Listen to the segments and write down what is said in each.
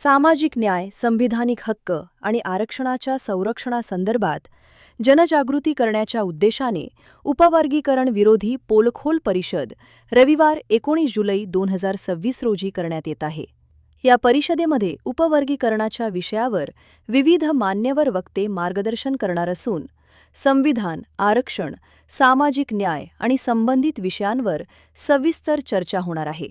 सामाजिक न्याय, संविधानिक हक्क आणि आरक्षणाच्या संरक्षणासंदर्भात जनजागृती करण्याच्या उद्देशाने उपवर्गीकरण विरोधी पोलखोल परिषद रविवार 19 जुलै 2026 रोजी करण्यात येत आहे. या परिषदेमध्ये उपवर्गीकरणाच्या विषयावर विविध मान्यवर वक्ते मार्गदर्शन करणार असून संविधान, आरक्षण, सामाजिक न्याय आणि संबंधित विषयांवर सविस्तर चर्चा होणार आहे.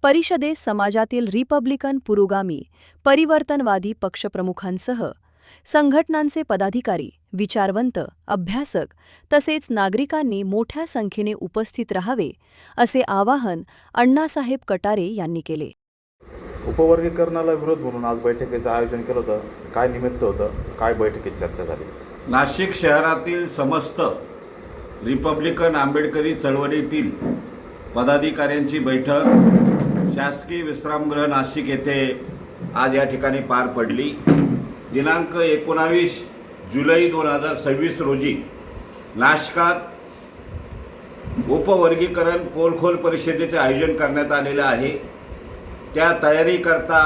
परिषदेत समाजातील रिपब्लिकन पुरोगामी, परिवर्तनवादी पक्षप्रमुखांसह संघटनांचे पदाधिकारी, विचारवंत, अभ्यासक तसेच नागरिकांनी मोठ्या संख्येने उपस्थित राहावे असे आवाहन अण्णासाहेब कटारे यांनी केले. उपवर्गीकरणाला विरोध म्हणून आज बैठकीचं आयोजन केलं होतं. काय निमित्त होतं, काय बैठकीत चर्चा झाली? नाशिक शहरातील समस्त रिपब्लिकन आंबेडकरी चळवळीतील पदाधिकाऱ्यांची बैठक शासकीय विश्रामगृह नाशिक येथे आज या ठिकाणी पार पडली. दिनांक 19 जुलै 2026 रोजी नाशकात उपवर्गीकरण पोलखोल परिषदेचे आयोजन करण्यात आलेले आहे. त्या तयारीकरता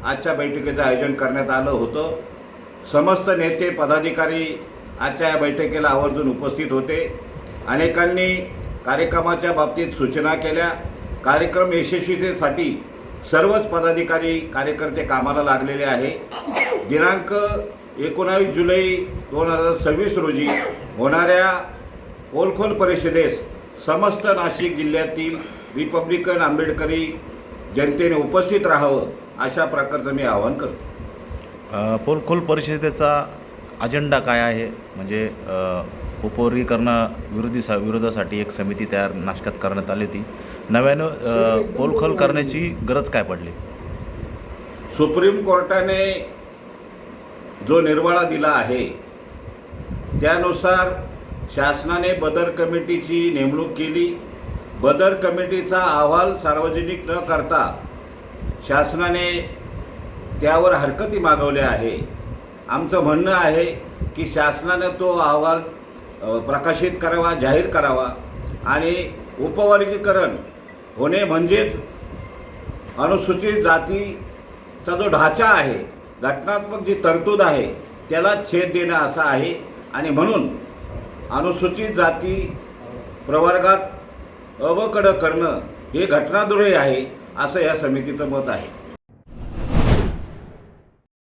आजच्या बैठकीचं आयोजन करण्यात आलं होतं. समस्त नेते पदाधिकारी आजच्या या बैठकीला आवर्जून उपस्थित होते. अनेकांनी कार्यक्रमाच्या बाबतीत सूचना केल्या. कार्यक्रम यशस्वीतेसाठी सर्वच पदाधिकारी कार्यकर्ते कामाला लागलेले आहे. दिनांक 19 जुलै 2026 रोजी होणाऱ्या पोलखोल परिषदेस समस्त नाशिक जिल्ह्यातील रिपब्लिकन आंबेडकरी जनतेने उपस्थित राहावं अशा प्रकारचं मी आवाहन करतो. पोलखोल परिषदेचा अजेंडा काय आहे? म्हणजे विरोधासाठी एक समिती तयार नाशकात करण्यात आली होती. नव्यानं पोलखोल करण्याची गरज काय पडली? सुप्रीम कोर्टाने जो निर्वाळा दिला आहे त्यानुसार शासनाने बदर कमिटीची नेमणूक केली. बदर कमिटीचा अहवाल सार्वजनिक न करता शासनाने त्यावर हरकती मागवल्या आहे. आमचं म्हणणं आहे की शासनाने तो अहवाल प्रकाशित करावा, जाहीर करावा आणि उपवर्गीकरण होणे म्हणजेच अनुसूचित जातीचा जो ढाचा आहे, घटनात्मक जी तरतूद आहे त्याला छेद देणं असं आहे आणि म्हणून अनुसूचित जाती प्रवर्गात अवकड करणं हे घटनाद्रोही आहे असं या समितीचं मत आहे.